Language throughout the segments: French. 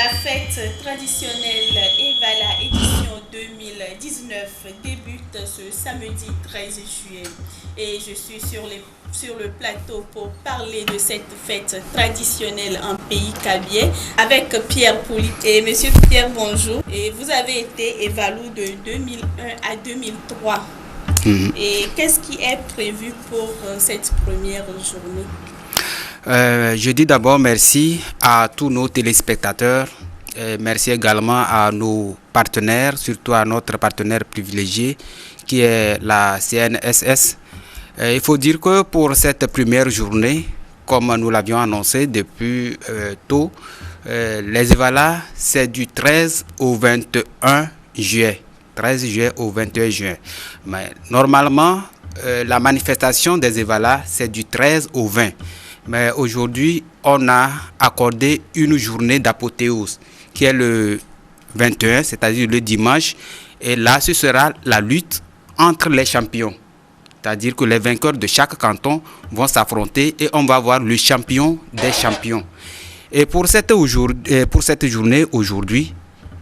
La fête traditionnelle Evala édition 2019 débute ce samedi 13 juillet et je suis sur le plateau pour parler de cette fête traditionnelle en pays cabiais avec Pierre Pouli. Et Monsieur Pierre, bonjour. Et vous avez été évalué de 2001 à 2003. Et qu'est-ce qui est prévu pour cette première journée? Je dis d'abord merci à tous nos téléspectateurs. Merci également à nos partenaires, surtout à notre partenaire privilégié qui est la CNSS. Il faut dire que pour cette première journée, comme nous l'avions annoncé depuis tôt, les Evala, c'est du 13 au 21 juillet. 13 juillet au 21 juin. Mais normalement, la manifestation des Evala, c'est du 13 au 20. Mais aujourd'hui, on a accordé une journée d'apothéose qui est le 21, c'est-à-dire le dimanche. Et là, ce sera la lutte entre les champions. C'est-à-dire que les vainqueurs de chaque canton vont s'affronter et on va voir le champion des champions. Et pour cette journée aujourd'hui,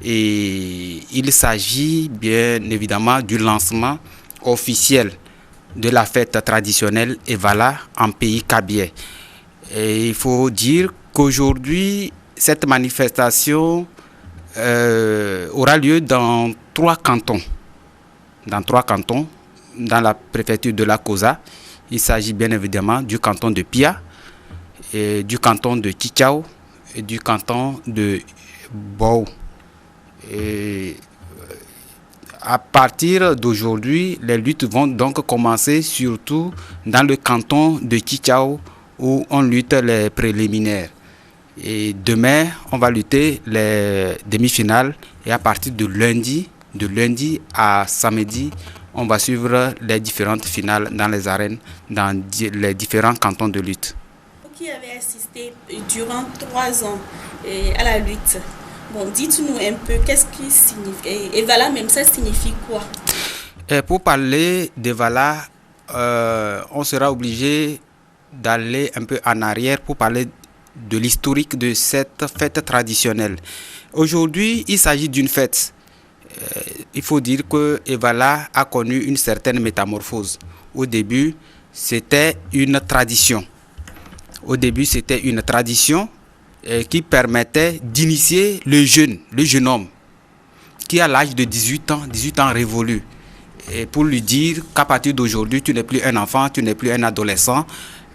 il s'agit bien évidemment du lancement officiel de la fête traditionnelle Evala en pays cabiais. Et il faut dire qu'aujourd'hui, cette manifestation aura lieu dans trois cantons. Dans la préfecture de la Kosa. Il s'agit bien évidemment du canton de Pia, et du canton de Tchichao et du canton de Bou. Et à partir d'aujourd'hui, les luttes vont donc commencer surtout dans le canton de Tchichao où on lutte les préliminaires. Et demain, on va lutter les demi-finales et à partir de lundi à samedi, on va suivre les différentes finales dans les arènes, dans les différents cantons de lutte. Vous qui avez assisté durant 3 ans à la lutte, bon, dites-nous un peu qu'est-ce qui signifie, et Evala même, ça signifie quoi? Pour parler d'Evala, on sera obligé d'aller un peu en arrière pour parler de l'historique de cette fête traditionnelle. Aujourd'hui, il s'agit d'une fête. Il faut dire que Evala a connu une certaine métamorphose. Au début, c'était une tradition. Qui permettait d'initier le jeune homme, qui a l'âge de 18 ans révolu. Et pour lui dire qu'à partir d'aujourd'hui, tu n'es plus un enfant, tu n'es plus un adolescent,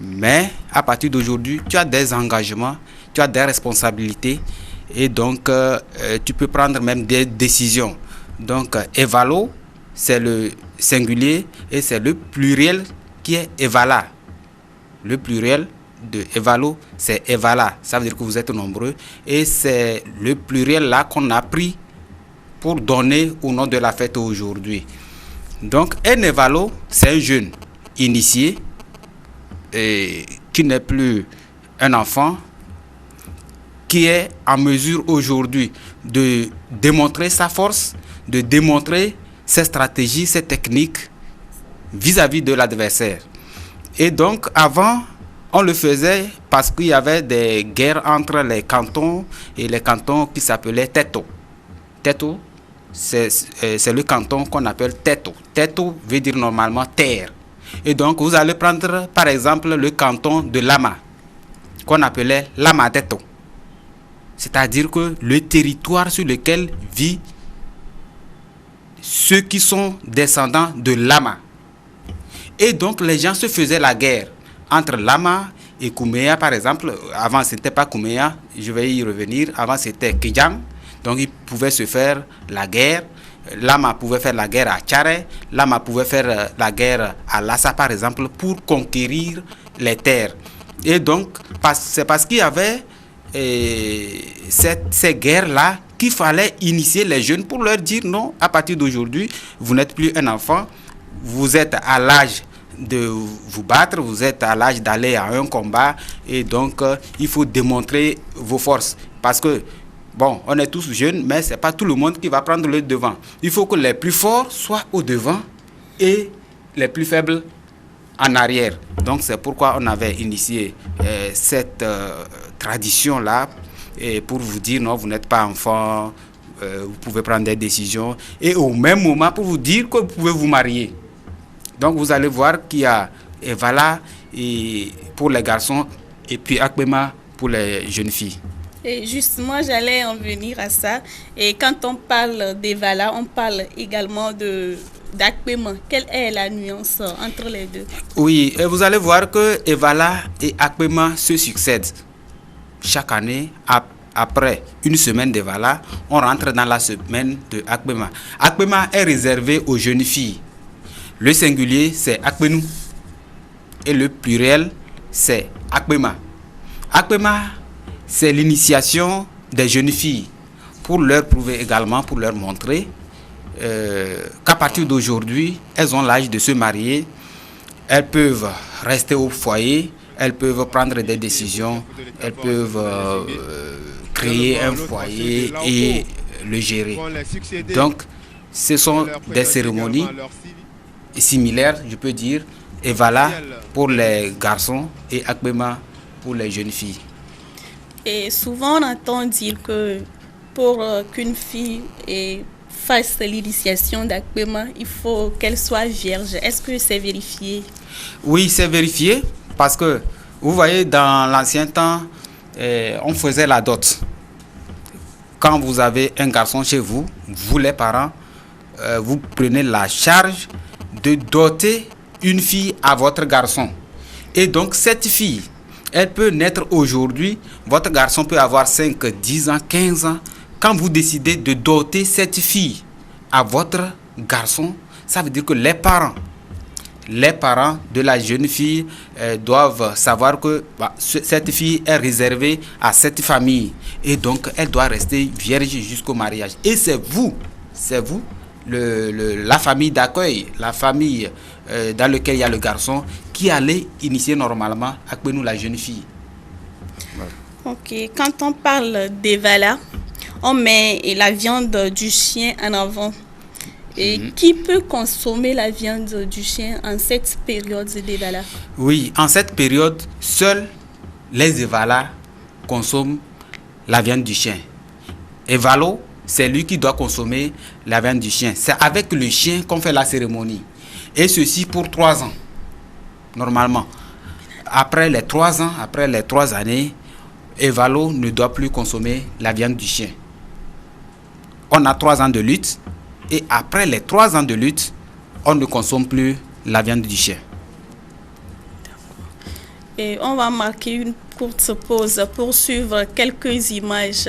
mais à partir d'aujourd'hui, tu as des engagements, tu as des responsabilités et donc tu peux prendre même des décisions. Donc Evalo, c'est le singulier et c'est le pluriel qui est Evala. Le pluriel de Evalo, c'est Evala. Ça veut dire que vous êtes nombreux et c'est le pluriel là qu'on a pris pour donner au nom de la fête aujourd'hui. Donc un Evalo, c'est un jeune initié et qui n'est plus un enfant, qui est en mesure aujourd'hui de démontrer sa force, de démontrer ses stratégies, ses techniques vis-à-vis de l'adversaire. Et donc avant, on le faisait parce qu'il y avait des guerres entre les cantons et les cantons qui s'appelaient Teto. Teto, c'est le canton qu'on appelle Teto. Teto veut dire normalement terre. Et donc vous allez prendre par exemple le canton de Lama, qu'on appelait Lama Teto. C'est-à-dire que le territoire sur lequel vit ceux qui sont descendants de Lama. Et donc les gens se faisaient la guerre entre Lama et Kouméa par exemple. Avant c'était pas Kouméa, je vais y revenir. Avant c'était Kidjang. Donc ils pouvaient se faire la guerre. Lama pouvait faire la guerre à Tchare. Lama pouvait faire la guerre à Lassa par exemple pour conquérir les terres. Et donc c'est parce qu'il y avait ces guerres-là qu'il fallait initier les jeunes pour leur dire non, à partir d'aujourd'hui, vous n'êtes plus un enfant, vous êtes à l'âge de vous battre, vous êtes à l'âge d'aller à un combat et donc il faut démontrer vos forces. Parce que, bon, on est tous jeunes, mais ce n'est pas tout le monde qui va prendre le devant. Il faut que les plus forts soient au devant et les plus faibles en arrière. Donc c'est pourquoi on avait initié cette tradition-là et pour vous dire non, vous n'êtes pas enfant, vous pouvez prendre des décisions, et au même moment pour vous dire que vous pouvez vous marier. Donc vous allez voir qu'il y a Evala et pour les garçons et puis Akpema pour les jeunes filles. Et justement, j'allais en venir à ça. Et quand on parle d'Evala, on parle également d'Akpema. Quelle est la nuance entre les deux? Oui, et vous allez voir que Evala et Akpema se succèdent. Chaque année, après une semaine d'Evala, on rentre dans la semaine de Akpema. Akpema est réservé aux jeunes filles. Le singulier, c'est Akpenou. Et le pluriel, c'est Akpema. Akpema, c'est l'initiation des jeunes filles pour leur prouver également, pour leur montrer qu'à partir d'aujourd'hui, elles ont l'âge de se marier, elles peuvent rester au foyer, elles peuvent prendre des décisions, elles peuvent créer un foyer et le gérer. Donc, ce sont des cérémonies similaires, je peux dire, Evala pour les garçons et Akpema pour les jeunes filles. Et souvent, on entend dire que pour qu'une fille fasse l'initiation d'Akpema, il faut qu'elle soit vierge. Est-ce que c'est vérifié? Oui, c'est vérifié parce que, vous voyez, dans l'ancien temps, on faisait la dot. Quand vous avez un garçon chez vous, vous les parents, vous prenez la charge de doter une fille à votre garçon. Et donc, cette fille, elle peut naître aujourd'hui, votre garçon peut avoir 5, 10 ans, 15 ans. Quand vous décidez de doter cette fille à votre garçon, ça veut dire que les parents de la jeune fille doivent savoir que cette fille est réservée à cette famille. Et donc, elle doit rester vierge jusqu'au mariage. Et c'est vous, la famille d'accueil, la famille dans laquelle il y a le garçon, qui allait initier normalement Akpenou, la jeune fille. Ok, quand on parle d'Evala, on met la viande du chien en avant. Et qui peut consommer la viande du chien en cette période d'Evala? Oui, en cette période, seuls les Evala consomment la viande du chien. Evalo, c'est lui qui doit consommer la viande du chien. C'est avec le chien qu'on fait la cérémonie. Et ceci pour 3 ans, normalement. Après les 3 ans, après les 3 années, Evalo ne doit plus consommer la viande du chien. On a 3 ans de lutte. Et après les 3 ans de lutte, on ne consomme plus la viande du chien. Et on va marquer une courte pause pour suivre quelques images.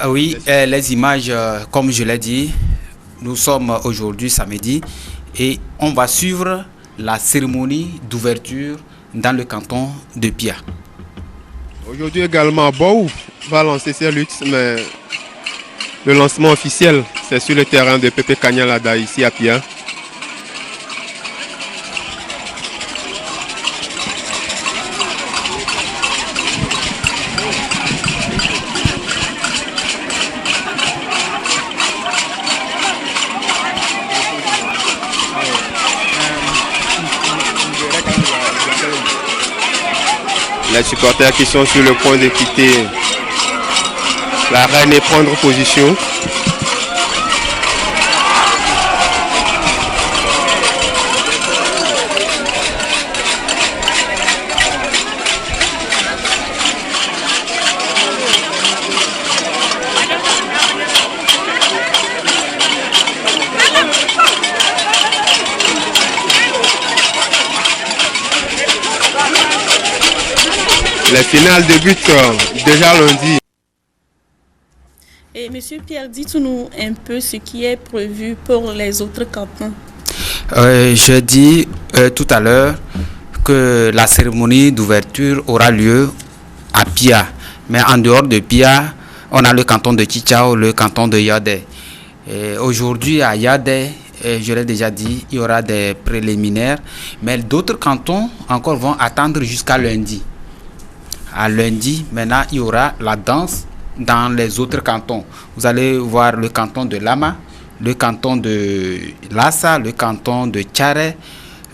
Oui, les images, comme je l'ai dit, nous sommes aujourd'hui samedi et on va suivre la cérémonie d'ouverture dans le canton de Pia. Aujourd'hui également, Bou va lancer ses luttes, mais le lancement officiel, c'est sur le terrain de Pepe Kanyalada, ici à Pia. Les supporters qui sont sur le point de quitter l'arène et prendre position. Les finales débutent déjà lundi. Et Monsieur Pierre, dites-nous un peu ce qui est prévu pour les autres cantons. Je dis tout à l'heure que la cérémonie d'ouverture aura lieu à Pia. Mais en dehors de Pia, on a le canton de Chichao, le canton de Yadé. Aujourd'hui à Yadé, je l'ai déjà dit, il y aura des préliminaires. Mais d'autres cantons encore vont attendre jusqu'à lundi. À lundi, maintenant, il y aura la danse dans les autres cantons. Vous allez voir le canton de Lama, le canton de Lassa, le canton de Tchare,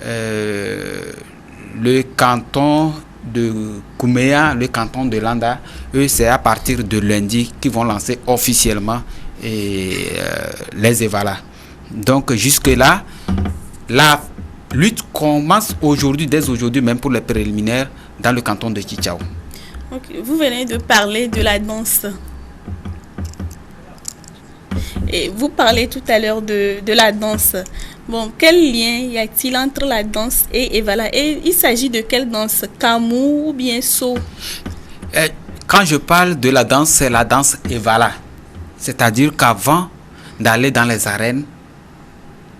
le canton de Kouméa, le canton de Landa, eux, c'est à partir de lundi qu'ils vont lancer officiellement les EVALA. Donc, jusque-là, la lutte commence aujourd'hui, dès aujourd'hui, même pour les préliminaires, dans le canton de Chichao. Okay. Vous venez de parler de la danse. Et vous parlez tout à l'heure de la danse. Bon, quel lien y a-t-il entre la danse et EVALA? Et il s'agit de quelle danse? Kamou ou bien So? Quand je parle de la danse, c'est la danse EVALA. C'est-à-dire qu'avant d'aller dans les arènes,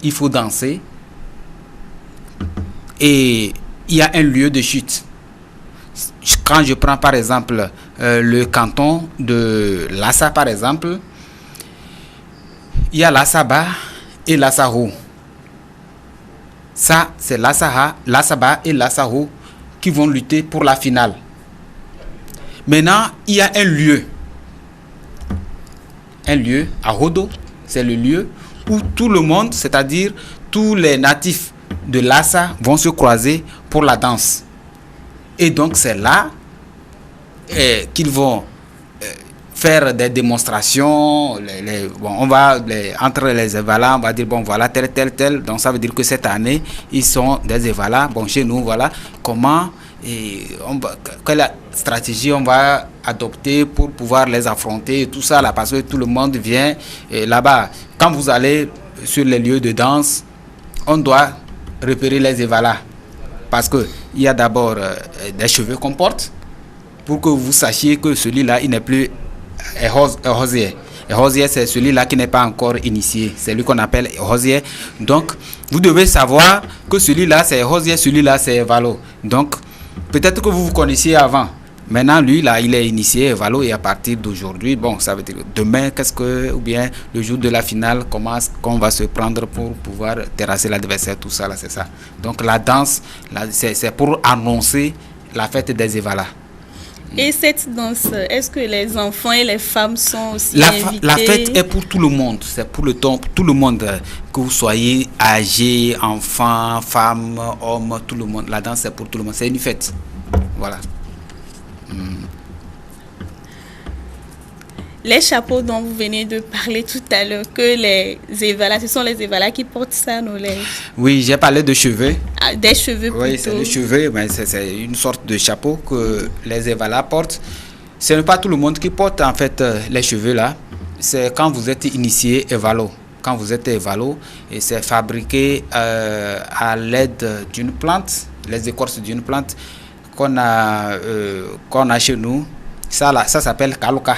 il faut danser. Et il y a un lieu de chute. Quand je prends par exemple le canton de Lassa, par exemple, il y a Lassaba et Lassahou. Ça, c'est Lassaba et Lassahou qui vont lutter pour la finale. Maintenant, il y a un lieu à Hodo, c'est le lieu où tout le monde, c'est-à-dire tous les natifs de Lassa vont se croiser pour la danse. Et donc c'est là qu'ils vont faire des démonstrations. On va entre les EVALA, on va dire bon voilà tel. Donc ça veut dire que cette année ils sont des EVALA. Bon chez nous voilà comment quelle stratégie on va adopter pour pouvoir les affronter et tout ça là, parce que tout le monde vient là-bas. Quand vous allez sur les lieux de danse, on doit repérer les EVALA parce que il y a d'abord des cheveux qu'on porte pour que vous sachiez que celui-là il n'est plus Hosier. Hosier, c'est celui-là qui n'est pas encore initié. C'est lui qu'on appelle Hosier. Donc, vous devez savoir que celui-là, c'est Hosier, celui-là, c'est Evalo. Donc, peut-être que vous connaissiez avant. Maintenant, lui, là, il est initié Evalo et à partir d'aujourd'hui, bon, ça veut dire demain, ou bien le jour de la finale, comment qu'on va se prendre pour pouvoir terrasser l'adversaire, tout ça, là, c'est ça. Donc, la danse, là, c'est pour annoncer la fête des EVALA. Et cette danse, est-ce que les enfants et les femmes sont aussi invités? La fête est pour tout le monde. C'est pour tout le monde. Que vous soyez âgé, enfant, femme, homme, tout le monde. La danse, c'est pour tout le monde. C'est une fête. Voilà. Les chapeaux dont vous venez de parler tout à l'heure, que les EVALA, ce sont les EVALA qui portent ça, non? Oui, j'ai parlé de cheveux. Ah, des cheveux plutôt. Oui, c'est des cheveux, mais c'est une sorte de chapeau que les EVALA portent. Ce n'est pas tout le monde qui porte en fait les cheveux là. C'est quand vous êtes initié Evalo. Quand vous êtes Evalo, et c'est fabriqué à l'aide d'une plante, les écorces d'une plante qu'on a chez nous. Ça s'appelle Kaloka.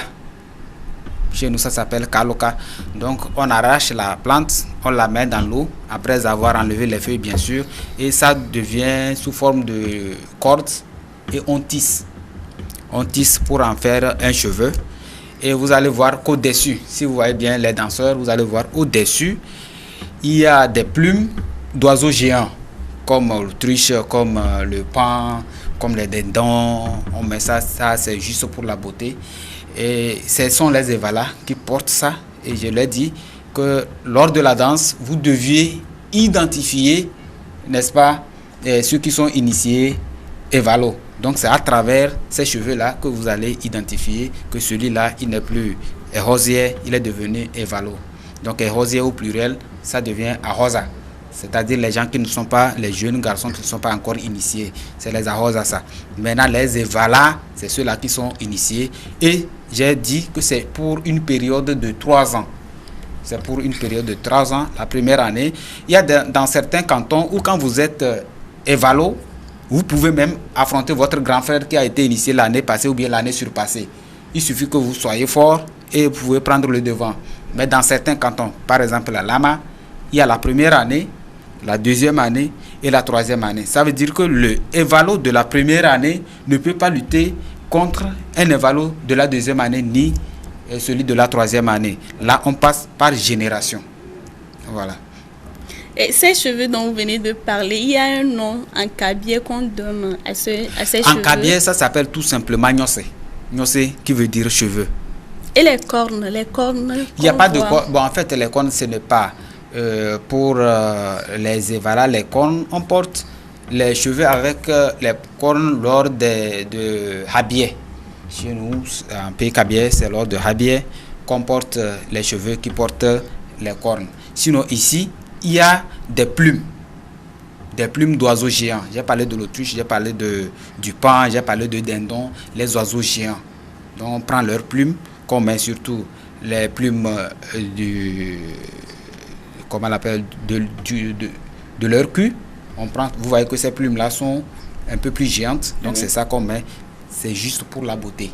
Chez nous, ça s'appelle Kaloka. Donc, on arrache la plante, on la met dans l'eau, après avoir enlevé les feuilles, bien sûr, et ça devient sous forme de cordes, et on tisse. On tisse pour en faire un cheveu. Et vous allez voir qu'au-dessus, si vous voyez bien les danseurs, vous allez voir au-dessus, il y a des plumes d'oiseaux géants, comme l'autruche, comme le paon, comme les dindons. On met ça c'est juste pour la beauté. Et ce sont les EVALA qui portent ça. Et je l'ai dit que lors de la danse, vous deviez identifier, n'est-ce pas, ceux qui sont initiés Evalo. Donc c'est à travers ces cheveux-là que vous allez identifier que celui-là, il n'est plus Hosier, il est devenu Evalo. Donc Hosier au pluriel, ça devient Ahosa. C'est-à-dire les gens qui ne sont pas, les jeunes garçons qui ne sont pas encore initiés. C'est les Ahosa ça. Maintenant les EVALA, c'est ceux-là qui sont initiés. Et j'ai dit que c'est pour une période de 3 ans. C'est pour une période de 3 ans, la première année. Il y a dans certains cantons où quand vous êtes Evalo, vous pouvez même affronter votre grand frère qui a été initié l'année passée ou bien l'année surpassée. Il suffit que vous soyez fort et vous pouvez prendre le devant. Mais dans certains cantons, par exemple la Lama, il y a la première année, la deuxième année et la troisième année. Ça veut dire que le Evalo de la première année ne peut pas lutter contre un Evalo de la deuxième année ni celui de la troisième année. Là, on passe par génération. Voilà. Et ces cheveux dont vous venez de parler, il y a un nom en kabyé qu'on donne à ces cheveux. En kabyé, ça s'appelle tout simplement Nyose. Nyose qui veut dire cheveux. Et les cornes il n'y a pas de cornes. Bon, en fait, les cornes, ce n'est pas pour les EVALA. Les cornes, on porte les cheveux avec les cornes lors de Habieh. Chez nous, en pays Kabylie, c'est lors de Habieh qu'on porte les cheveux qui portent les cornes. Sinon, ici, il y a des plumes d'oiseaux géants. J'ai parlé de l'autruche, j'ai parlé du paon, j'ai parlé de dindon, les oiseaux géants. Donc, on prend leurs plumes, qu'on met surtout les plumes comment on l'appelle, de leur cul. Vous voyez que ces plumes-là sont un peu plus géantes, donc c'est ça qu'on met. C'est juste pour la beauté.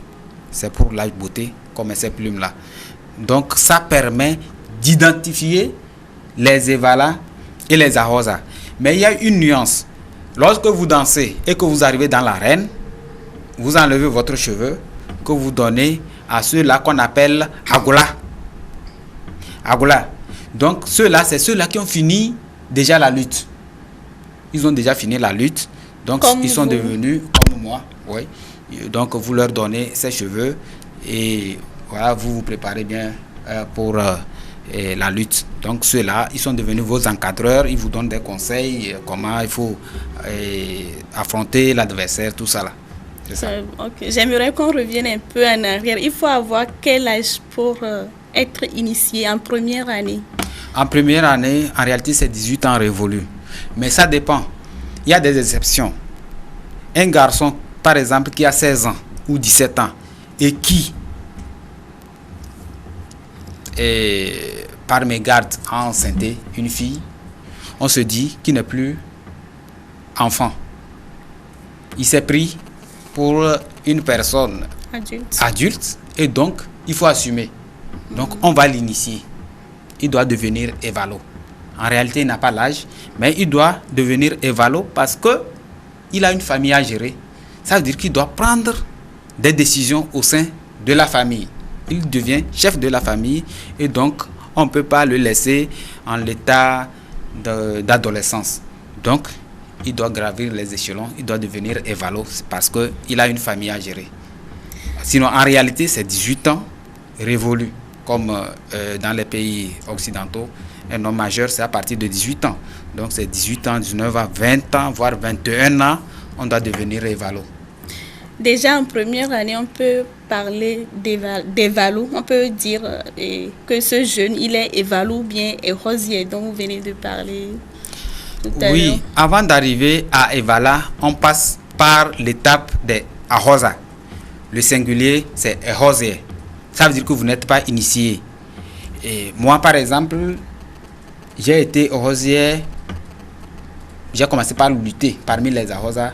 C'est pour la beauté qu'on met ces plumes-là. Donc ça permet d'identifier les Evala et les Ahosa. Mais il y a une nuance. Lorsque vous dansez et que vous arrivez dans l'arène, vous enlevez votre cheveu que vous donnez à ceux-là qu'on appelle Agola. Agola. Donc ceux-là, c'est ceux-là qui ont fini déjà la lutte. Ils ont déjà fini la lutte. Donc comme ils sont devenus comme moi. Oui. Donc vous leur donnez ces cheveux et voilà, vous vous préparez bien pour la lutte. Donc ceux-là, ils sont devenus vos encadreurs, ils vous donnent des conseils, comment il faut affronter l'adversaire, tout ça là. C'est ça. Okay. J'aimerais qu'on revienne un peu en arrière. Il faut avoir quel âge pour être initié en première année? En première année, en réalité, c'est 18 ans révolus. Mais ça dépend. Il y a des exceptions. Un garçon, par exemple, qui a 16 ans ou 17 ans et qui, par mégarde, a enceinté une fille, on se dit qu'il n'est plus enfant. Il s'est pris pour une personne adulte et donc il faut assumer. Donc on va l'initier. Il doit devenir évalo. En réalité, il n'a pas l'âge, mais il doit devenir évalo parce qu'il a une famille à gérer. Ça veut dire qu'il doit prendre des décisions au sein de la famille. Il devient chef de la famille et donc on ne peut pas le laisser en l'état d'adolescence. Donc, il doit gravir les échelons, il doit devenir évalo parce qu'il a une famille à gérer. Sinon, en réalité, c'est 18 ans révolus, comme dans les pays occidentaux. Un homme majeur, c'est à partir de 18 ans. Donc, c'est 18 ans, 19 ans, 20 ans, voire 21 ans, on doit devenir évalo. Déjà, en première année, on peut parler d'évalo. On peut dire que ce jeune, il est évalo ou bien érosier, dont vous venez de parler tout à l'heure. Oui, avant d'arriver à Evala, on passe par l'étape des Ahosa. Le singulier, c'est érosier. Ça veut dire que vous n'êtes pas initié. Et moi, par exemple, j'ai été érosier. J'ai commencé par lutter parmi les Ahosa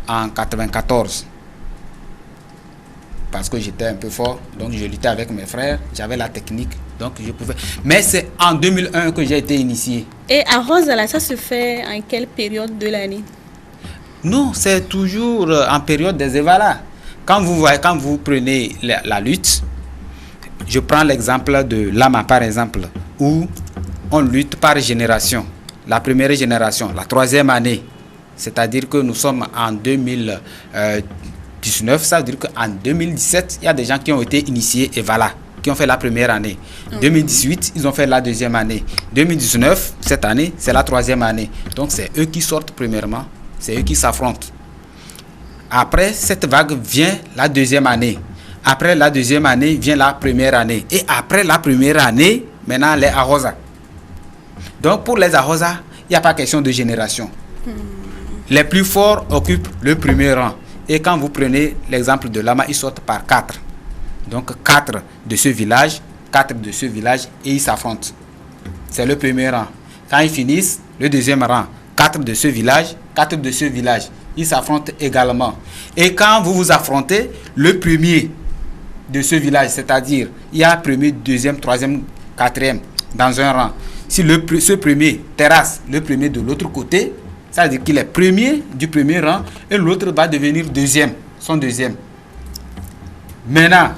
en 94. Parce que j'étais un peu fort, donc je luttais avec mes frères, j'avais la technique, donc je pouvais. Mais c'est en 2001 que j'ai été initié. Et à Rosala, ça se fait en quelle période de l'année? Non, c'est toujours en période des Evala. Quand vous prenez la lutte, je prends l'exemple de Lama par exemple, où on lutte par génération. La première génération, la troisième année, c'est-à-dire que nous sommes en 2019, ça veut dire qu'en 2017, il y a des gens qui ont été initiés Evala, qui ont fait la première année. 2018, ils ont fait la deuxième année. 2019, cette année, c'est la troisième année. Donc c'est eux qui sortent premièrement, c'est eux qui s'affrontent. Après cette vague vient la deuxième année. Après la deuxième année vient la première année. Et après la première année, maintenant les Ahosa. Donc pour les Ahosa, il n'y a pas question de génération. Les plus forts occupent le premier rang. Et quand vous prenez l'exemple de Lama, ils sortent par 4. Donc 4 de ce village, 4 de ce village, et ils s'affrontent. C'est le premier rang. Quand ils finissent, le deuxième rang, 4 de ce village, 4 de ce village. Ils s'affrontent également. Et quand vous vous affrontez, le premier de ce village, c'est-à-dire, il y a premier, deuxième, troisième, quatrième, dans un rang. Si ce premier terrasse le premier de l'autre côté, ça veut dire qu'il est premier du premier rang et l'autre va devenir deuxième, son deuxième. Maintenant,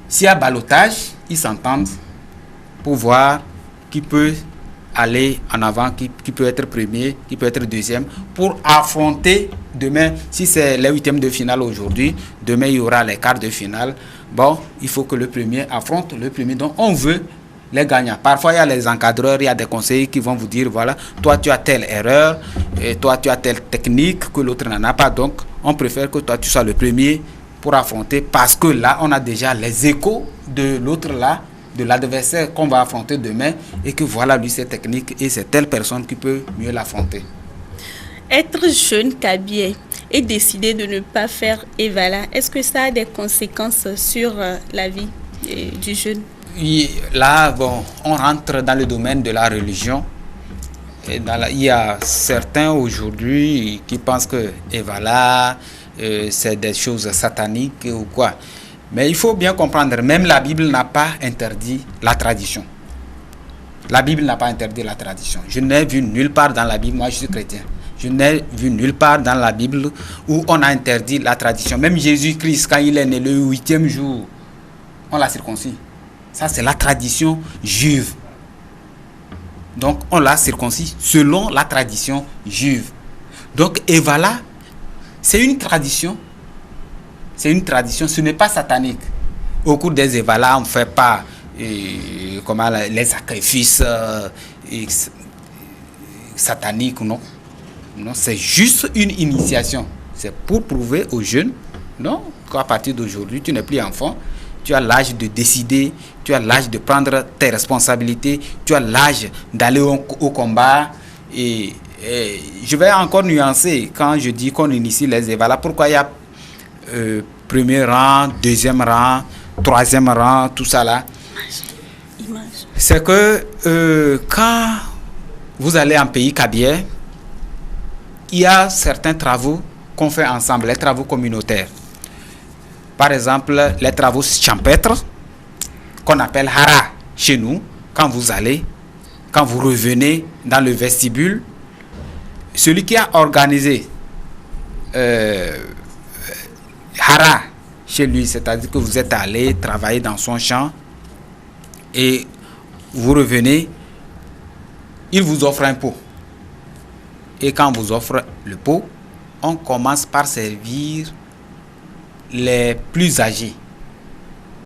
s'il y a ballottage, ils s'entendent pour voir qui peut aller en avant, qui peut être premier, qui peut être deuxième, pour affronter demain. Si c'est les huitièmes de finale aujourd'hui, demain il y aura les quarts de finale. Bon, il faut que le premier affronte le premier. Donc on veut les gagnants. Parfois, il y a les encadreurs, il y a des conseillers qui vont vous dire, voilà, toi tu as telle erreur, et toi tu as telle technique que l'autre n'en a pas. Donc, on préfère que toi tu sois le premier pour affronter, parce que là, on a déjà les échos de l'autre là, de l'adversaire qu'on va affronter demain, et que voilà, lui, c'est technique, et c'est telle personne qui peut mieux l'affronter. Être jeune Kabié et décider de ne pas faire Evala, est-ce que ça a des conséquences sur la vie du jeune? Là, bon, on rentre dans le domaine de la religion. Et il y a certains aujourd'hui qui pensent que Evala, c'est des choses sataniques ou quoi. Mais il faut bien comprendre, même la Bible n'a pas interdit la tradition. La Bible n'a pas interdit la tradition. Je n'ai vu nulle part dans la Bible, moi je suis chrétien, je n'ai vu nulle part dans la Bible où on a interdit la tradition. Même Jésus-Christ, quand il est né le 8e jour, on l'a circoncis. Ça, c'est la tradition juive. Donc, on l'a circoncis selon la tradition juive. Donc, Evala, c'est une tradition. C'est une tradition, ce n'est pas satanique. Au cours des Evala, on ne fait pas les sacrifices sataniques, non. Non, c'est juste une initiation. C'est pour prouver aux jeunes, non, qu'à partir d'aujourd'hui, tu n'es plus enfant. Tu as l'âge de décider, tu as l'âge de prendre tes responsabilités, tu as l'âge d'aller au combat. Et je vais encore nuancer quand je dis qu'on initie les Evala. Pourquoi il y a premier rang, deuxième rang, troisième rang, tout ça là. C'est que quand vous allez en pays Kabié, il y a certains travaux qu'on fait ensemble, les travaux communautaires. Par exemple, les travaux champêtres, qu'on appelle hara chez nous, quand vous allez, quand vous revenez dans le vestibule, celui qui a organisé hara chez lui, c'est-à-dire que vous êtes allé travailler dans son champ et vous revenez, il vous offre un pot. Et quand on vous offre le pot, on commence par servir les plus âgés.